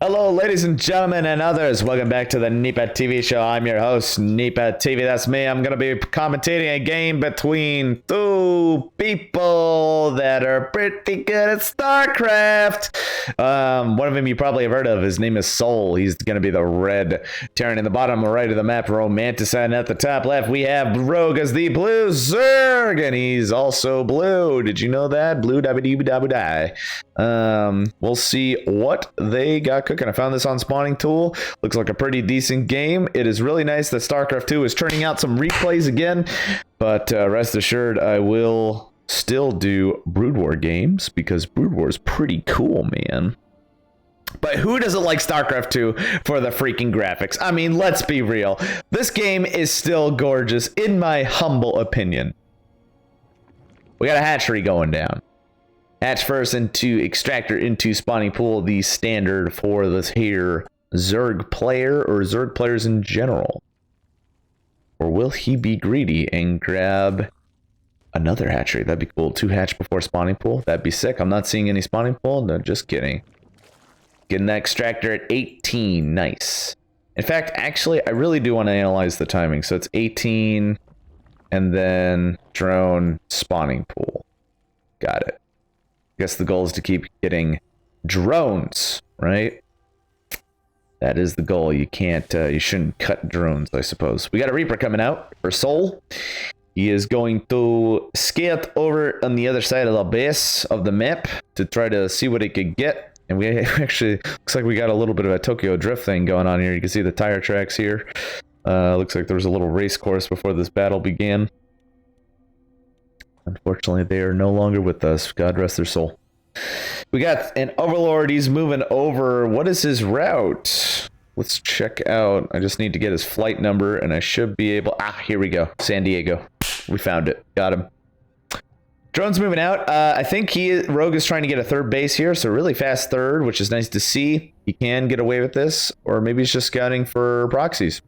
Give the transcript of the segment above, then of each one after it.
Hello, ladies and gentlemen, and others. Welcome back to the Nipa TV show. I'm your host, Nipa TV. That's me. I'm going to be commentating a game between two people that are pretty good at StarCraft. One of them you probably have heard of. His name is souL. He's going to be the red Terran. In the bottom right of the map, Romanticide. And at the top left, we have Rogue as the blue Zerg, and he's also blue. Did you know that? Blue die. We'll see what they got cooking. I found this on Spawning Tool. Looks like a pretty decent game. It is really nice that StarCraft 2 is turning out some replays again, but rest assured I will still do Brood War games because Brood War is pretty cool, man. But who doesn't like StarCraft 2 for the freaking graphics? I mean, let's be real. This game is still gorgeous, in my humble opinion. We got a hatchery going down. Hatch first into extractor into spawning pool, the standard for this here Zerg player or Zerg players in general. Or will he be greedy and grab another hatchery? That'd be cool. 2 hatch before spawning pool. That'd be sick. I'm not seeing any spawning pool. No, just kidding. Getting that extractor at 18. Nice. In fact, actually, I really do want to analyze the timing. So it's 18 and then drone spawning pool. Got it. I guess the goal is to keep getting drones, right? That is the goal. You can't, you shouldn't cut drones, I suppose. We got a Reaper coming out for souL. He is going to skate over on the other side of the base of the map to try to see what he could get. And we actually, looks like we got a little bit of a Tokyo Drift thing going on here. You can see the tire tracks here. Looks like there was a little race course before this battle began. Unfortunately, they are no longer with us. God rest their soul. We got an Overlord. He's moving over. What is his route? Let's check out. I just need to get his flight number, and I should be able... Ah, here we go. San Diego. We found it. Got him. Drone's moving out. I think Rogue is trying to get a third base here, so really fast third, which is nice to see. He can get away with this, or maybe he's just scouting for proxies.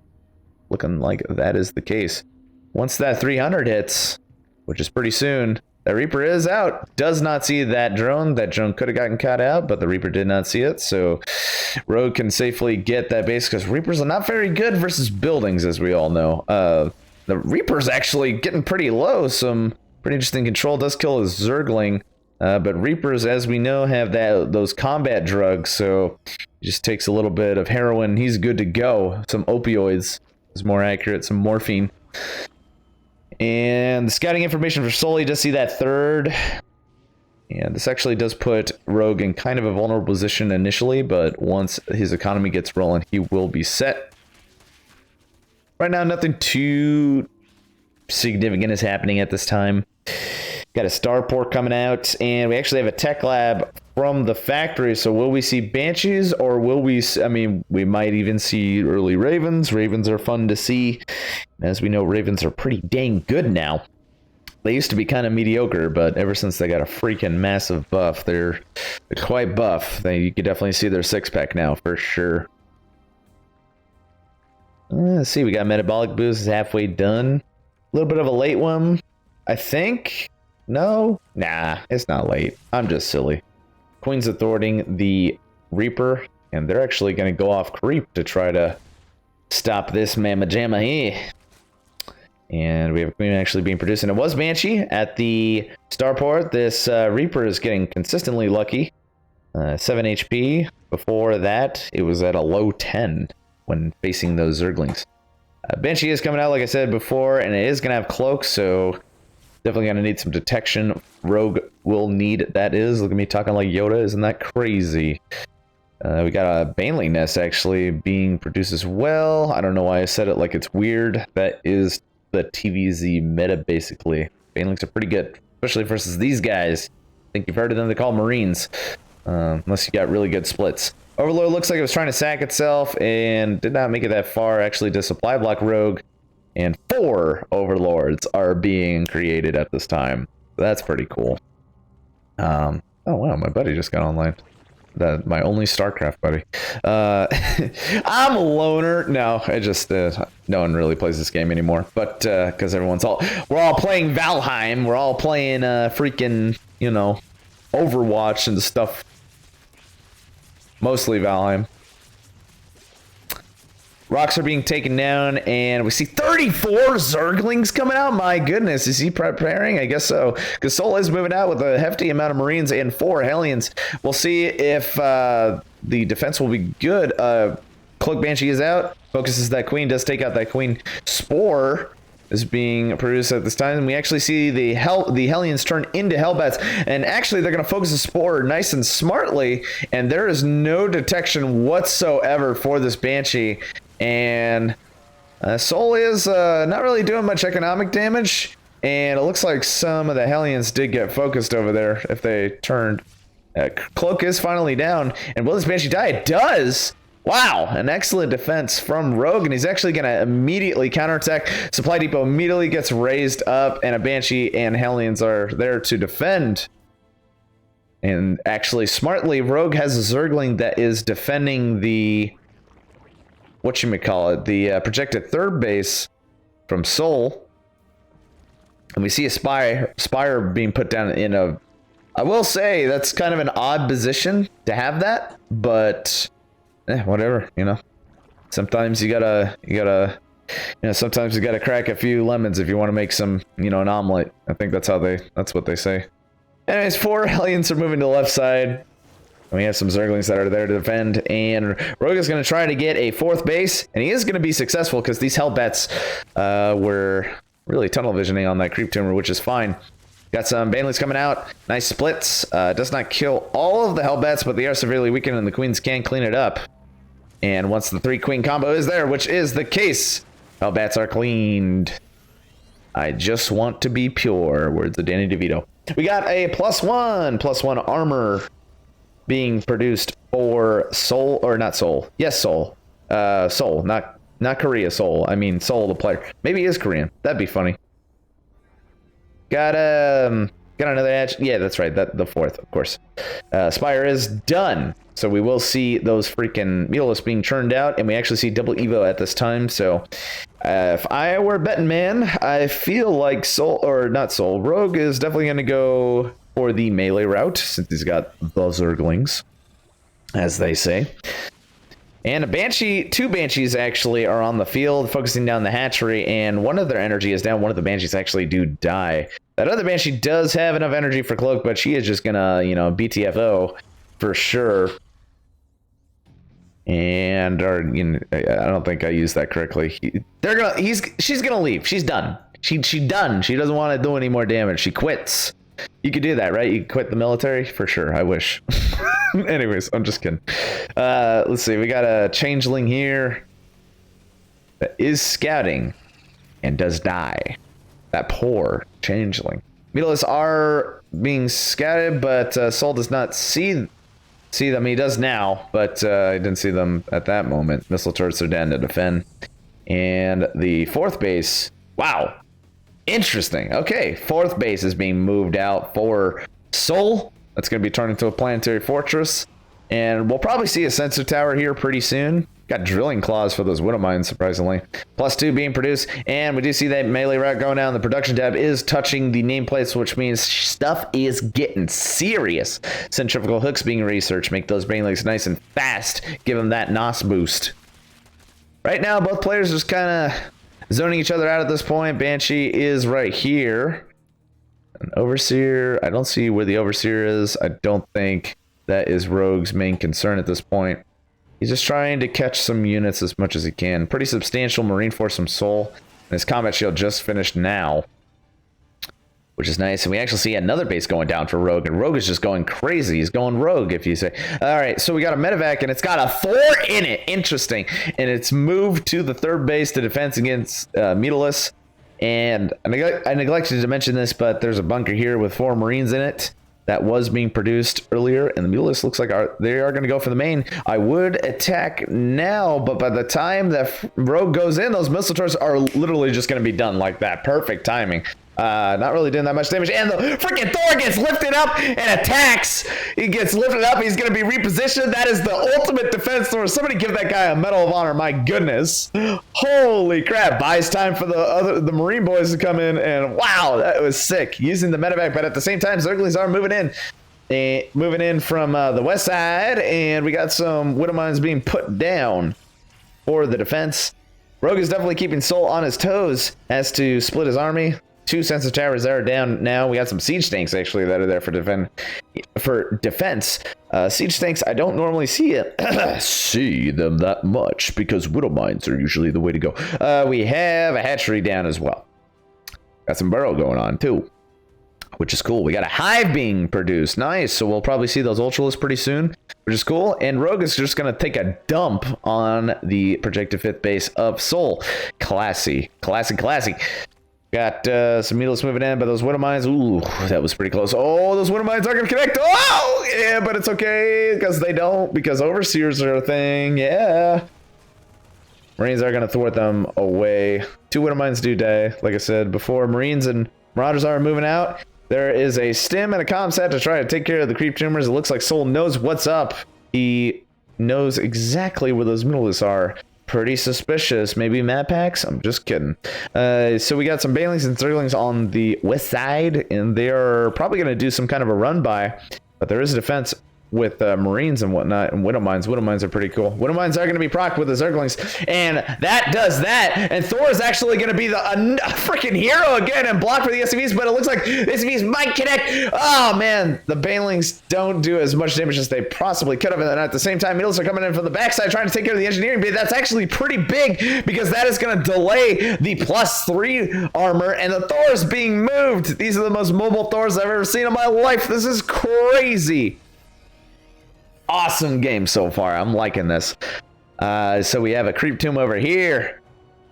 Looking like that is the case. Once that 300 hits... which is pretty soon. The Reaper is out. Does not see that drone. That drone could have gotten cut out, but the Reaper did not see it. So Rogue can safely get that base because Reapers are not very good versus buildings, as we all know. The Reaper's actually getting pretty low. Some pretty interesting control. Does kill his Zergling. But Reapers, as we know, have those combat drugs. So it just takes a little bit of heroin. He's good to go. Some opioids is more accurate. Some morphine. And the scouting information for souL, you just see that third. And this actually does put Rogue in kind of a vulnerable position initially, but once his economy gets rolling, he will be set. Right now, nothing too significant is happening at this time. Got a starport coming out, and we actually have a tech lab from the factory. So will we see Banshees, or will we... I mean, we might even see early Ravens. Ravens are fun to see. As we know, Ravens are pretty dang good now. They used to be kind of mediocre, but ever since they got a freaking massive buff, they're quite buff. You can definitely see their six-pack now, for sure. Let's see, we got Metabolic Boost is halfway done. A little bit of a late one, I think... No? Nah, it's not late. I'm just silly. Queen's authoritating the Reaper, and they're actually going to go off creep to try to stop this mamma jamma here. And we have a Queen actually being produced, and it was Banshee at the starport. This Reaper is getting consistently lucky. 7 HP. Before that, it was at a low 10 when facing those Zerglings. Banshee is coming out, like I said before, and it is going to have cloaks, so... definitely going to need some detection. Rogue will need that is. Look at me talking like Yoda. Isn't that crazy? We got a Baneling nest actually being produced as well. I don't know why I said it like it's weird. That is the TVZ meta, basically. Banelings are pretty good, especially versus these guys. I think you've heard of them. They're called Marines. Unless you got really good splits. Overlord looks like it was trying to sack itself and did not make it that far. Actually, to supply block Rogue. And 4 Overlords are being created at this time. That's pretty cool. Oh wow, my buddy just got online. My only StarCraft buddy. I'm a loner. No, I just no one really plays this game anymore. But because we're all playing Valheim. We're all playing freaking, you know, Overwatch and stuff. Mostly Valheim. Rocks are being taken down, and we see 34 Zerglings coming out. My goodness, is he preparing? I guess so, because souL is moving out with a hefty amount of Marines and 4 Hellions. We'll see if the defense will be good. Cloak Banshee is out, focuses that queen, does take out that queen. Spore is being produced at this time, and we actually see the Hellions turn into Hellbats, and actually they're going to focus the Spore nice and smartly, and there is no detection whatsoever for this Banshee, and souL is not really doing much economic damage, and it looks like some of the Hellions did get focused over there if they turned. Cloak is finally down, and will this Banshee die? It does! Wow, an excellent defense from Rogue, and he's actually going to immediately counterattack. Supply depot immediately gets raised up, and a Banshee and Hellions are there to defend. And actually, smartly, Rogue has a Zergling that is defending the, the projected third base from souL. And we see a Spire being put down in a, I will say, that's kind of an odd position to have that, but whatever, you know. Sometimes you gotta, sometimes you gotta crack a few lemons if you want to make some, an omelet. I think that's what they say. Anyways, 4 Hellions are moving to the left side. And we have some Zerglings that are there to defend, and Rogue is going to try to get a 4th base, and he is going to be successful because these Hellbats were really tunnel visioning on that creep tumor, which is fine. Got some Banelings coming out. Nice splits. Does not kill all of the Hellbats, but they are severely weakened, and the queens can clean it up. And once the 3-queen combo is there, which is the case, Hellbats are cleaned. I just want to be pure. Words of Danny DeVito. We got a +1 armor being produced for souL, or not souL. Yes, souL. souL, not Korea souL. I mean souL the player. Maybe he is Korean. That'd be funny. Got another edge. Yeah, that's right. The 4th, of course. Spire is done. So we will see those freaking Mutalisks being churned out, and we actually see double Evo at this time. So if I were a betting man, I feel like Rogue is definitely going to go for the melee route, since he's got the Zerglings, as they say. And a Banshee, 2 Banshees actually are on the field, focusing down the hatchery, and one of their energy is down. One of the Banshees actually do die. That other Banshee does have enough energy for Cloak, but she is just gonna, BTFO for sure. And I don't think I used that correctly. She's gonna leave. She's done. She done. She doesn't want to do any more damage. She quits. You could do that, right? You could quit the military for sure. I wish. Anyways, I'm just kidding. Let's see. We got a changeling here that is scouting and does die. That poor changeling. Mutalisks are being scouted, but souL does not see them. He does now, but I didn't see them at that moment. Missile turrets are down to defend. And the 4th base, wow, interesting. Okay, 4th base is being moved out for souL. That's going to be turned into a planetary fortress. And we'll probably see a sensor tower here pretty soon. Got drilling claws for those widow mines, surprisingly. +2 being produced, and we do see that melee route going down. The production tab is touching the nameplates, which means stuff is getting serious. Centrifugal hooks being researched, make those Banelings nice and fast, give them that NOS boost. Right now, both players are just kind of zoning each other out at this point. Banshee is right here. An Overseer, I don't see where the Overseer is. I don't think that is Rogue's main concern at this point. He's just trying to catch some units as much as he can. Pretty substantial Marine force from souL. And his combat shield just finished now, which is nice. And we actually see another base going down for Rogue. And Rogue is just going crazy. He's going Rogue, if you say. All right, so we got a medevac, and it's got a 4 in it. Interesting. And it's moved to the 3rd base to defense against Mutalisks. And I neglected to mention this, but there's a bunker here with 4 Marines in it that was being produced earlier, and the Mutalisks looks like they are going to go for the main. I would attack now, but by the time that Rogue goes in, those missile turrets are literally just going to be done like that. Perfect timing. Not really doing that much damage, and the freaking Thor gets lifted up and attacks. He gets lifted up. He's going to be repositioned. That is the ultimate defense Thor. Somebody give that guy a Medal of Honor. My goodness. Holy crap. Buys time for the Marine boys to come in, and wow, that was sick. Using the medevac, but at the same time, Zerglings are moving in from the west side, and we got some widow mines being put down. for the defense. Rogue is definitely keeping souL on his toes, has to split his army. 2 sensor towers that are down now. We got some siege tanks actually that are there for defense. Siege tanks, I don't normally see them that much because widow mines are usually the way to go. We have a hatchery down as well. Got some burrow going on too, which is cool. We got a hive being produced. Nice. So we'll probably see those ultralists pretty soon, which is cool. And Rogue is just going to take a dump on the projected 5th base of souL. Classy. Got some needles moving in, but those widow mines, ooh, that was pretty close. Oh, those widow mines aren't going to connect. Oh, yeah, but it's okay because they don't, because overseers are a thing. Yeah. Marines are going to thwart them away. 2 widow mines do die. Like I said before, Marines and Marauders are moving out. There is a stim and a comm set to try to take care of the creep tumors. It looks like souL knows what's up. He knows exactly where those middleists are. Pretty suspicious. Maybe map packs? I'm just kidding. So we got some Banelings and Zerglings on the west side, and they are probably going to do some kind of a run by, but there is a defense with Marines and whatnot, and widow mines. Widow mines are pretty cool. Widow mines are going to be procced with the Zerglings, and that does that. And Thor is actually going to be the freaking hero again and block for the SCVs, but it looks like the SCVs might connect. Oh man, the Banelings don't do as much damage as they possibly could have, and then at the same time, Needles are coming in from the backside trying to take care of the engineering, but that's actually pretty big because that is going to delay the +3 armor, and the Thor is being moved. These are the most mobile Thors I've ever seen in my life. This is crazy. Awesome game so far. I'm liking this. So we have a creep tomb over here,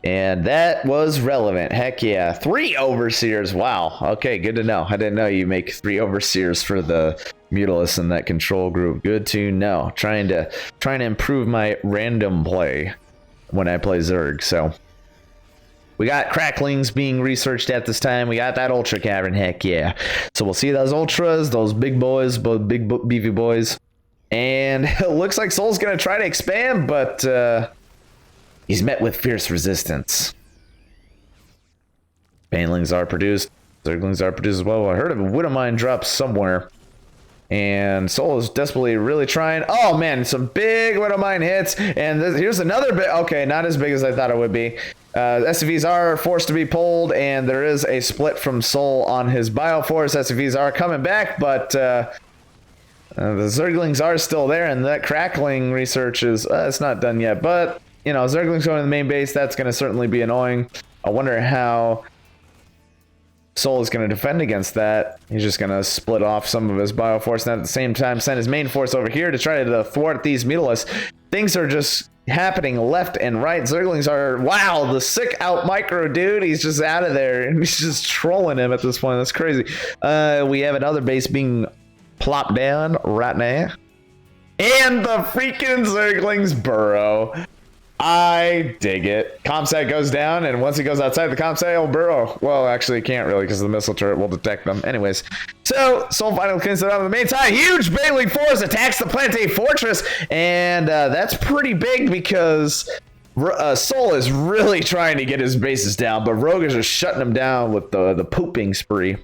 and that was relevant. Heck yeah. 3 overseers. Wow. Okay, good to know. I didn't know you make 3 overseers for the mutalists in that control group. Good to know. Trying to improve my random play when I play Zerg. So we got cracklings being researched at this time. We got that ultra cavern. Heck yeah. So we'll see those ultras, those big boys, both big beefy boys. And it looks like souL's going to try to expand, but he's met with fierce resistance. Banelings are produced. Zerglings are produced as well. I heard of a widow mine drop somewhere. And souL is desperately really trying. Oh, man, some big widow mine hits. And here's another bit. Okay, not as big as I thought it would be. SCVs are forced to be pulled, and there is a split from souL on his Bioforce. SCVs are coming back, but the Zerglings are still there, and that crackling research is it's not done yet. But, you know, Zerglings going to the main base, that's going to certainly be annoying. I wonder how souL is going to defend against that. He's just going to split off some of his Bioforce, and at the same time send his main force over here to try to thwart these mutalists. Things are just happening left and right. Zerglings are, wow, the sick out micro dude. He's just out of there, and he's just trolling him at this point. That's crazy. We have another base being plop down right now, and the freaking Zerglings burrow. I dig it. Comsat goes down, and once he goes outside the comsat, he'll burrow. Well, actually, he can't really because the missile turret will detect them. Anyways, so souL finally cleans it out on the main side. Huge Baneling force attacks the planetary fortress, and that's pretty big because souL is really trying to get his bases down, but Rogue is just shutting him down with the pooping spree.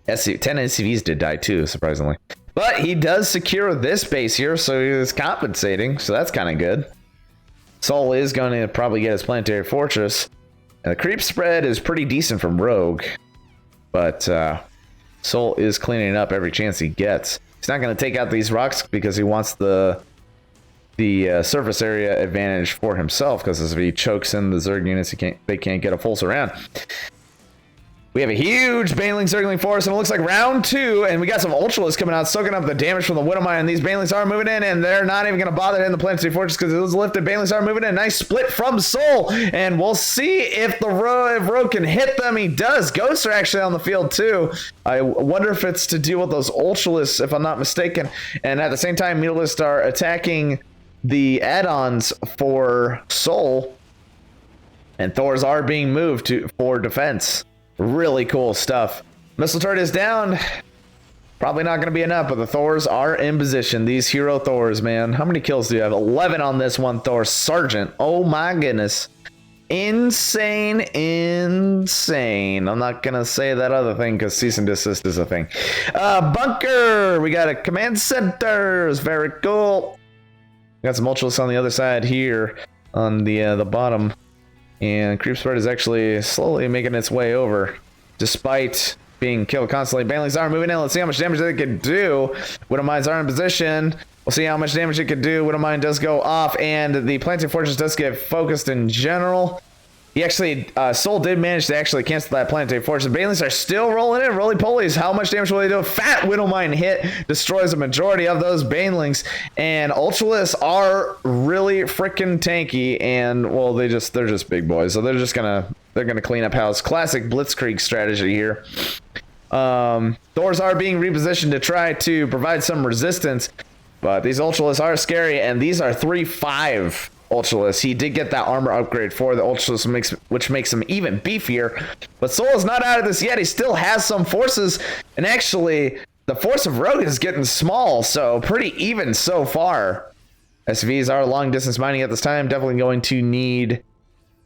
10 SCVs did die too, surprisingly. But he does secure this base here, so he's compensating, so that's kind of good. souL is going to probably get his planetary fortress. And the creep spread is pretty decent from Rogue, but souL is cleaning up every chance he gets. He's not going to take out these rocks because he wants the surface area advantage for himself, because if he chokes in the Zerg units, they can't get a full surround. We have a huge Baneling Zergling force, and it looks like round 2, and we got some Ultralists coming out, soaking up the damage from the widow mine, and these Banelings are moving in, and they're not even going to bother in the planetary fortress because it was lifted. Banelings are moving in. Nice split from souL, and we'll see if Rogue can hit them. He does. Ghosts are actually on the field too. I wonder if it's to deal with those Ultralists, if I'm not mistaken. And at the same time, Mutalists are attacking the add-ons for souL, and Thors are being moved for defense. Really cool stuff. Missile turret is down. Probably not going to be enough, but the Thors are in position. These hero Thors, man. How many kills do you have? 11 on this one Thor. Sergeant. Oh my goodness. Insane. Insane. I'm not going to say that other thing because cease and desist is a thing. Bunker. We got a command center. It's very cool. Got some Ultras on the other side here on the bottom. And Creep Spread is actually slowly making its way over. Despite being killed constantly. Banelings are moving in. Let's see how much damage they can do. Widow Mines are in position. We'll see how much damage it can do. Widow Mine does go off, and the Planting Fortress does get focused in general. He actually, souL did manage to actually cancel that Planetary Fortress. Banelings are still rolling in. Roly-polies. How much damage will they do? Fat Widow Mine hit. Destroys a majority of those Banelings. And Ultralists are really freaking tanky. And, well, they're just big boys. So they're gonna clean up house. Classic Blitzkrieg strategy here. Doors are being repositioned to try to provide some resistance. But these Ultralists are scary. And these are 3-5. Ultralists. He did get that armor upgrade for the Ultralists, which makes him even beefier. But souL is not out of this yet. He still has some forces. And actually, the force of Rogue is getting small. So pretty even so far. SVs are long distance mining at this time. Definitely going to need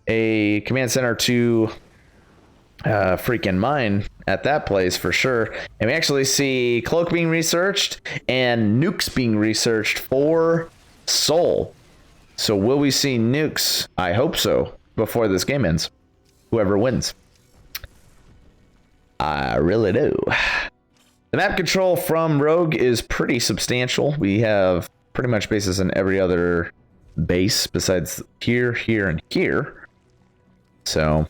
a command center to freaking mine at that place for sure. And we actually see Cloak being researched and nukes being researched for souL. So will we see nukes? I hope so, before this game ends. Whoever wins. I really do. The map control from Rogue is pretty substantial. We have pretty much bases in every other base besides here, here, and here. So,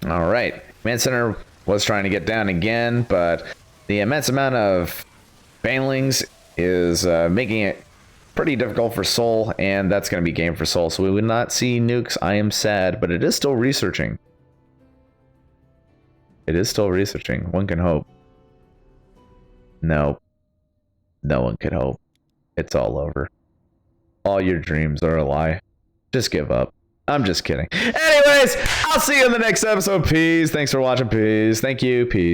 all right. Command Center was trying to get down again, but the immense amount of Banelings is making it pretty difficult for souL, and that's going to be game for souL. So we would not see nukes. I am sad, but it is still researching. It is still researching. One can hope. No. No one can hope. It's all over. All your dreams are a lie. Just give up. I'm just kidding. Anyways, I'll see you in the next episode. Peace. Thanks for watching. Peace. Thank you. Peace.